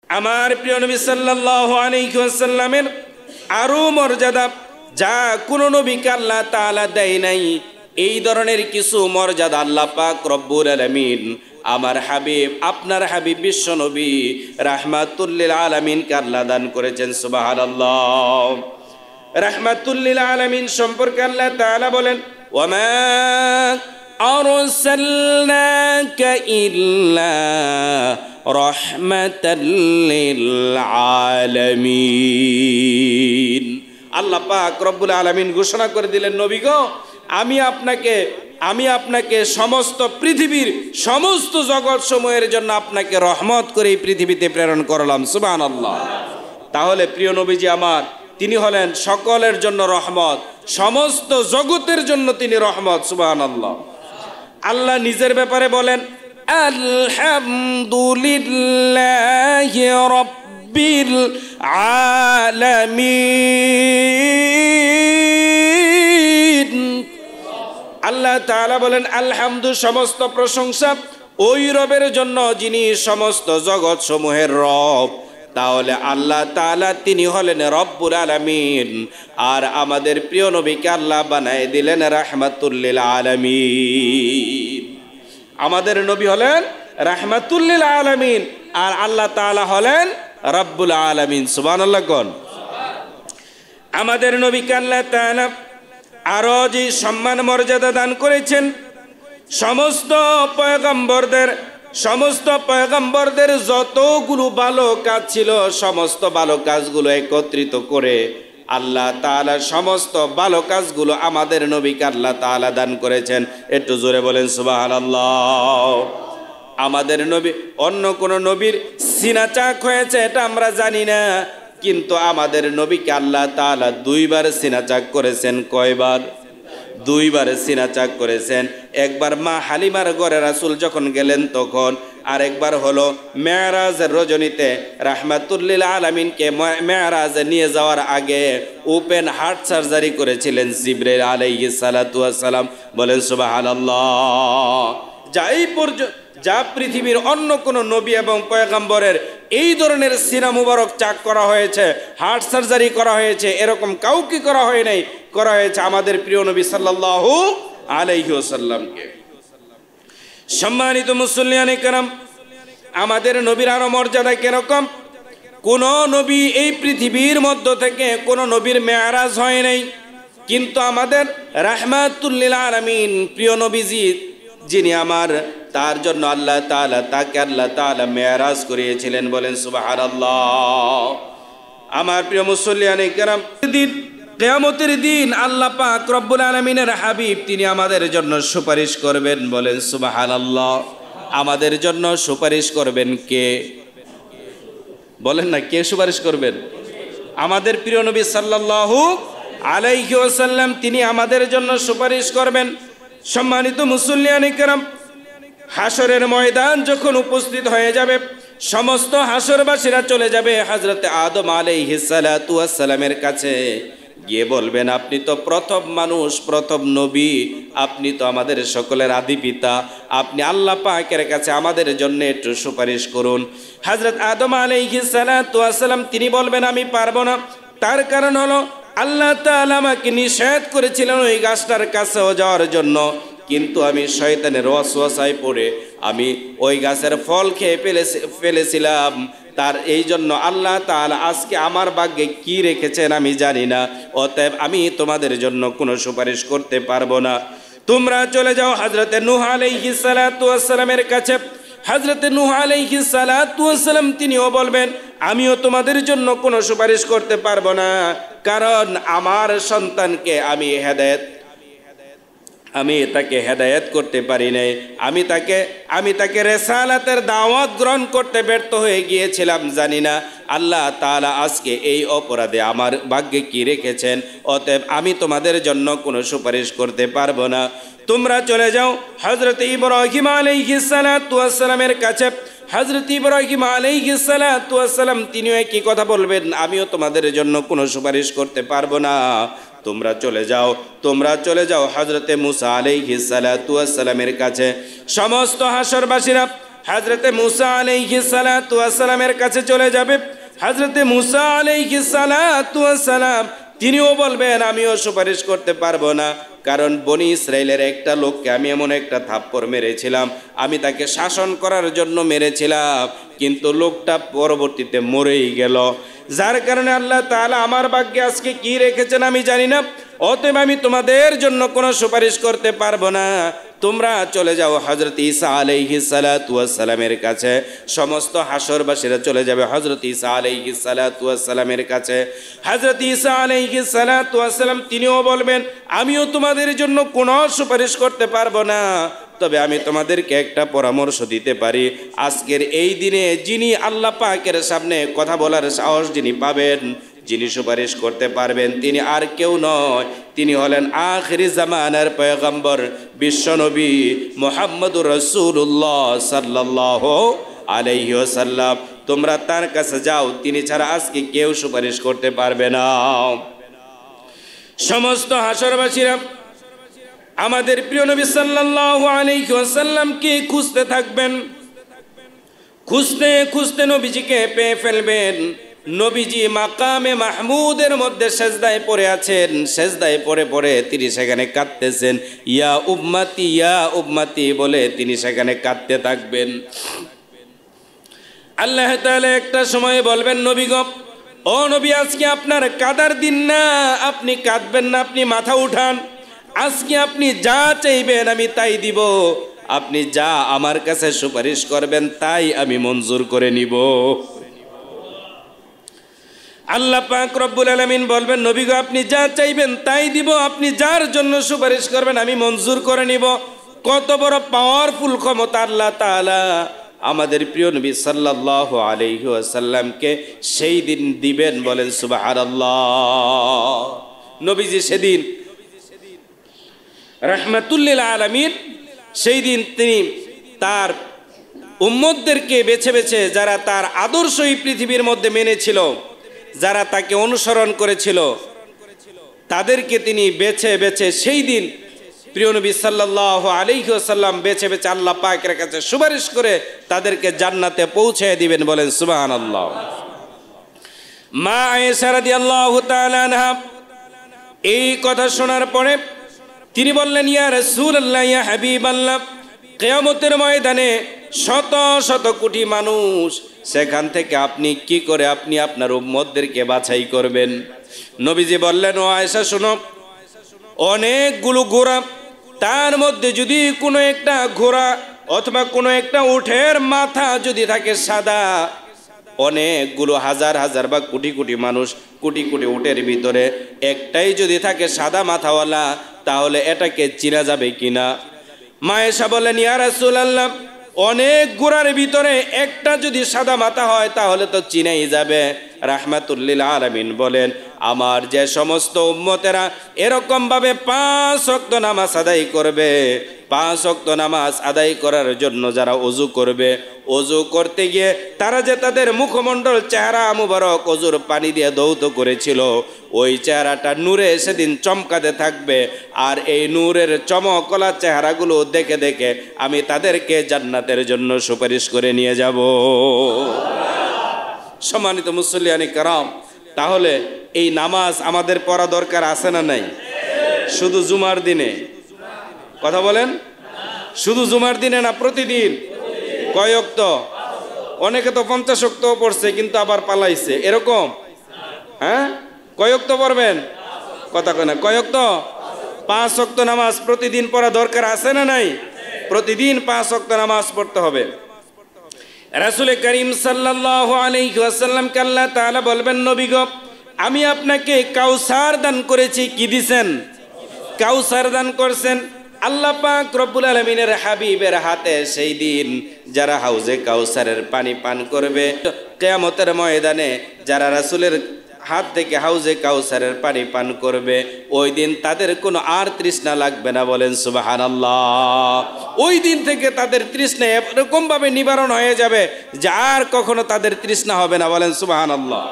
আমার প্রিয় নবী সাল্লাল্লাহু আলাইহি ওয়াসাল্লামের আরো মর্যাদা যা কোন নবীকে আল্লাহ তাআলা দেয় নাই, এই ধরনের কিছু মর্যাদা আল্লাহ পাক রব্বুল আলামিন আমার হাবিব, আপনার হাবিব বিশ্ব নবী রাহমাতুল লিল আলামিনকে আল্লাহ দান করেছেন। সুবহানাল্লাহ। রাহমাতুল লিল আলামিন সম্পর্কে আল্লাহ তাআলা বলেন, ওয়ামা আরসালনাকা ইল্লা রাহমাতাল লিল আলামিন। আল্লাহ পাক রব্বুল আলামিন ঘোষণা করে দিলেন, নবী গো, আমি আপনাকে সমস্ত পৃথিবীর সমস্ত জগৎ সমূহের জন্য আপনাকে রহমত করে এই পৃথিবীতে প্রেরণ করলাম। সুবহানাল্লাহ। তাহলে প্রিয় নবীজি আমার, তিনি হলেন সকলের জন্য রহমত, সমস্ত জগতের জন্য তিনি রহমত। সুবহানাল্লাহ। আল্লাহ নিজের ব্যাপারে বলেন, আলহামদুলিল্লাহি রাব্বিল আলামিন। আল্লাহ তাআলা বলেন, আলহামদু, সমস্ত প্রশংসা ওই রবের জন্য যিনি সমস্ত জগৎ সমূহের রব। তাহলে আল্লাহ তাআলা তিনি হলেন রব্বুল আলামিন, আর আমাদের প্রিয় নবীকে আল্লাহ বানায় দিলেন রাহমাতুল লিল আলামিন। আমাদের নবী হলেন রাহমাতুল লিল আলামিন, আর আল্লাহ তাআলা হলেন রব্বুল আলামিন। সুবহানাল্লাহ কোন। আমাদের নবীকে আল্লাহ তাআলা আরো যে সম্মান মর্যাদা দান করেছেন, সমস্ত পয়গম্বরদের যতগুলো ভালো কাজ ছিল, সমস্ত ভালো কাজগুলো একত্রিত করে আল্লাহ তাআলা সমস্ত ভালো কাজগুলো আমাদের নবীকে আল্লাহ তাআলা দান করেছেন। একটু জোরে বলেন সুবহানাল্লাহ। আমাদের নবী অন্য কোন নবীর সিনা চাক হয়েছে এটা আমরা জানি না, কিন্তু আমাদের নবীকে আল্লাহ তাআলা দুইবার সিনা চাক করেছেন। কয়বার? দুইবার সিনা চাক করেছেন। একবার মা হালিমার ঘরে রাসূল যখন গেলেন তখন, আর একবার হলো মেরাজের রজনীতে রাহমাতুল লিল আলামিনকে মেরাজে নিয়ে যাওয়ার আগে ওপেন হার্ট সার্জারি করেছিলেন জিবরাইল আলাইহিস সালাতু ওয়াস সালাম। বলেন সুবহানাল্লাহ। যা পৃথিবীর অন্য কোন নবী এবং পয়গম্বরের এই ধরনের সিনা মুবারক চাক করা হয়েছে, হার্ট সার্জারি করা হয়েছে, এরকম কাউকে করা হয় নাই, করা হয়েছে আমাদের প্রিয় নবী সাল্লাল্লাহু আলাইহি ওয়াসাল্লামকে। সম্মানিত মুসল্লিয়ানে কেরাম, আমাদের নবীর আরো মর্যাদা কিরকম? কোন নবী এই পৃথিবীর মধ্য থেকে কোন নবীর মেরাজ হয় নাই, কিন্তু আমাদের রাহমাতুল লিল আলামিন প্রিয় নবীজি যিনি আমার, তার জন্য আল্লাহ তাআলা মেরাজ করিয়েছিলেন। বলেন সুবহানাল্লাহ। আমার প্রিয় মুসল্লিয়ানে কেরাম, কিয়ামতের দিন আল্লাহ পাক রব্বুল আলামিনের হাবিব তিনি আমাদের জন্য সুপারিশ করবেন। বলেন সুবহানাল্লাহ। আমাদের জন্য সুপারিশ করবেন কে? বলেন না, কে সুপারিশ করবেন? আমাদের প্রিয় নবী সাল্লাল্লাহু আলাইহি ওয়াসাল্লাম তিনি আমাদের জন্য সুপারিশ করবেন। সম্মানিত মুসল্লিয়ানে কেরাম, হাসরের ময়দান যখন উপস্থিত হয়ে যাবে, সমস্ত হাসরবাসীরা চলে যাবে হযরতে আদম আলাইহিস সালাতু ওয়াস সালামের কাছে, গিয়ে বলবেন, আপনি তো প্রথম মানুষ, প্রথম নবী, আপনি তো আমাদের সকলের আদি পিতা, আপনি আল্লাহ পাকের কাছে আমাদের জন্য একটু সুপারিশ করুন। হযরত আদম আলাইহিস সালাতু ওয়াস সালাম তিনি বলবেন, আমি পারবো না। তার কারণ হলো আল্লাহ তাআলা আমাকে নিষেধ করেছিলেন ওই গাছটার কাছেও যাওয়ার জন্য, কিন্তু আমি শয়তানের ওয়াসওয়াসায় পড়ে আমি ওই গাছের ফল খেয়ে ফেলেছিলাম। তার এই জন্য আল্লাহ তাআলা আজকে আমার ভাগ্যে কি রেখেছেন আমি জানি না, অতএব আমি তোমাদের জন্য কোনো সুপারিশ করতে পারবো না। তোমরা চলে যাও হযরতে নূহ আলাইহিস সালাতু ওয়াস সালামের কাছে। হযরতে নূহ আলাইহিস সালাতু ওয়াস সালাম তিনিও বলবেন, আমিও তোমাদের জন্য কোনো সুপারিশ করতে পারবো না, কারণ আমার সন্তানকে আমি তাকে হেদায়েত করতে পারি নাই, আমি তাকে রিসালাতের দাওয়াত গ্রহণ করতে ব্যর্থ হয়ে গিয়েছিলাম, জানি না আল্লাহ তাআলা আজকে এই অপরাধে আমার ভাগ্যে কি রেখেছেন, অতএব আমি তোমাদের জন্য কোনো সুপারিশ করতে পারবো না। তোমরা চলে যাও হযরত ইব্রাহিম আলাইহিস সালাতু ওয়াস সালামের কাছে। হযরত ইব্রাহিম আলাইহিস সালাতু ওয়াস সালাম তিনিও একই কথা বলবেন, আমিও তোমাদের জন্য কোনো সুপারিশ করতে পারবো না। তোমরা চলে যাও হযরতে মুসা আলাইহিস সালাতু ওয়াস সালামের কাছে। সমস্ত হাসরবাসীরা হযরতে মুসা আলাইহিস সালাতু ওয়াস সালামের কাছে চলে যাবে। হযরতে মুসা আলাইহিস সালাতু ওয়াস সালাম তিনিও বলবেন আমিও সুপারিশ করতে পারবো না, কারণ বনি ইসরাইলের একটা লোককে আমি এমন একটা থাপ্পড় মেরেছিলাম, আমি তাকে শাসন করার জন্য মেরেছিলাম, কিন্তু লোকটা পরবর্তীতে মরেই গেল। যার কারণে আল্লাহ তাআলা আমার ভাগ্যে আজকে কি রেখেছেন আমি জানি না, অতএব আমি তোমাদের জন্য কোনো সুপারিশ করতে পারবো না। তোমরা চলে যাও হযরত ঈসা আলাইহিস সালাতু ওয়াস সালামের কাছে। সমস্ত হাসরবাসীরা চলে যাবে হযরত ঈসা আলাইহিস সালাতু ওয়াস সালামের কাছে। হযরত ঈসা আলাইহিস সালাতু ওয়াস সালাম তিনিও বলবেন আমিও তোমাদের জন্য কোনো সুপারিশ করতে পারবো না, তবে আমি তোমাদেরকে একটা পরামর্শ দিতে পারি। আজকের এই দিনে যিনি আল্লাহ পাকের সামনে কথা বলার সাহস যিনি পাবেন, যিনি সুপারিশ করতে পারবেন, তিনি আর কেউ নয়, তিনি হলেন আখিরি জামানার পয়গম্বর বিশ্বনবী মুহাম্মদুর রাসূলুল্লাহ সাল্লাল্লাহু আলাইহি ওয়াসাল্লাম। তোমরা তার কাছে যাও, তিনি ছাড়া আজকে কেউ সুপারিশ করতে পারবে না। সমস্ত হাসরবাসীরা আমাদের প্রিয় নবী সাল্লাল্লাহু আলাইহি ওয়াসাল্লামকে খুঁজতে থাকবেন, খুঁজতে খুঁজতে নবীজিকে পেয়ে ফেলবেন। নবীজি মাকামে মাহমুদের মধ্যে সেজদায় পড়ে আছেন, সেজদায় পড়ে পড়ে তিনি সেখানে কাঁদতেছেন, ইয়া উম্মতি বলে তিনি সেখানে কাঁদতে থাকবেন। আল্লাহ তাআলা একটা সময় বলবেন নবী গো, ও নবী আজকে আপনার কাদার দিন না, আপনি কাঁদবেন না, আপনি মাথা উঠান, আজকে আপনি যা চাইবেন আমি তাই দিব, আপনি যা আমার কাছে সুপারিশ করবেন তাই আমি মঞ্জুর করে নিব। আল্লাহ পাক রব্বুল আলামিন বলবেন নবী গো আপনি যা চাইবেন তাই দিব, আপনি যার জন্য সুপারিশ করবেন আমি মঞ্জুর করে নিব। কত বড় পাওয়ারফুল ক্ষমতা আল্লাহ তাআলা আমাদের প্রিয় নবী সাল্লাল্লাহু আলাইহি ওয়াসাল্লামকে সেই দিন দিবেন, বলেন সুবহানাল্লাহ। নবীজি সেদিন রাহমাতুল লিল আলামিন, সেই দিন তিনি তার উম্মতদেরকে বেছে বেছে, যারা তার আদর্শই পৃথিবীর মধ্যে মেনেছিল, যারা তাকে অনুসরণ করেছিল, তাদেরকে তিনি বেছে বেছে সেই দিন প্রিয় নবী সাল্লাল্লাহু আলাইহি ওয়াসাল্লাম বেছে বেছে আল্লাহ পাকের কাছে সুপারিশ করে তাদেরকে জান্নাতে পৌঁছে দিবেন, বলেন সুবহানাল্লাহ। মা আয়েশা রাদিয়াল্লাহু তাআলা আনহা এই কথা শোনার পরে তিনি বললেন ইয়া রাসূলুল্লাহ, ইয়া হাবিবাল্লাহ, কিয়ামতের ময়দানে শত শত কোটি মানুষ, সেখান থেকে আপনি কি করে আপনি আপনার উম্মতদেরকে বাছাই করবেন? নবীজি বললেন ও আয়েশা শোনো, অনেকগুলো ঘোড়া, তার মধ্যে যদি কোনো একটা ঘোড়া অথবা কোনো একটা উটের মাথা যদি থাকে সাদা, অনেকগুলো হাজার হাজার বা কোটি কোটি মানুষ, কোটি কোটি উটের ভিতরে একটাই যদি থাকে সাদা মাথাওয়ালা, তাহলে এটাকে চিনা যাবে কিনা? মা আয়েশা বলেন ইয়া রাসূলুল্লাহ, অনেক ঘোড়ার ভিতরে একটা যদি সাদা মাথা হয় তাহলে তো চিনাই যাবে। রাহমাতুল লিল আলামিন বলেন আমার যে সমস্ত উম্মতেরা এরকম ভাবে 5 ওয়াক্ত নামাজ আদায় করবে, 5 ওয়াক্ত নামাজ আদায় করার জন্য যারা ওযু করবে, ওযু করতে গিয়ে তারা যে তাদের মুখমণ্ডল চেহারা মুবারক ওযুর পানি দিয়ে ধৌত করেছিল, ওই চেহারাটা নূরে সেদিন চমকাতে থাকবে। আর এই নূরের চমকলা চেহারাগুলো দেখে দেখে আমি তাদেরকে জান্নাতের জন্য সুপারিশ করে নিয়ে যাব। সম্মানিত মুসল্লিয়ানি কারাম, তাহলে এই নামাজ আমাদের পড়া দরকার আছে না নাই? শুধু জুমার দিনে? কথা বলেন, শুধু জুমার দিনে না, প্রতিদিন? কয় ওয়াক্ত? অনেকে তো 50 ওয়াক্ত পড়ছে কিন্তু আবার পালাইছে, এরকম? হ্যাঁ, কয় ওয়াক্ত পড়বেন? কথা কয় না, কয় ওয়াক্ত? 5 ওয়াক্ত নামাজ প্রতিদিন পড়া দরকার আছে না নাই? প্রতিদিন 5 ওয়াক্ত নামাজ পড়তে হবে। রাসূল করিম সাল্লাল্লাহু আলাইহি ওয়াসাল্লামকে আল্লাহ তাআলা বলবেন নবী গো, আমি আপনাকে কাউসার দান করেছি। কি দিছেন? কাউসার দান করছেন। আল্লাহ পাক রব্বুল আলামিনের হাবিবের হাতে সেই দিন যারা হাউজে কাউসারের পানি পান করবে, কিয়ামতের ময়দানে যারা রাসূলের হাত থেকে হাউজে কাউসারের পানি পান করবে, ওই দিন তাদের কোনো আর তৃষ্ণা লাগবে না, বলেন সুবহানাল্লাহ। ওই দিন থেকে তাদের তৃষ্ণা এরকম ভাবে নিবারণ হয়ে যাবে যে আর কখনো তাদের তৃষ্ণা হবে না, বলেন সুবহানাল্লাহ।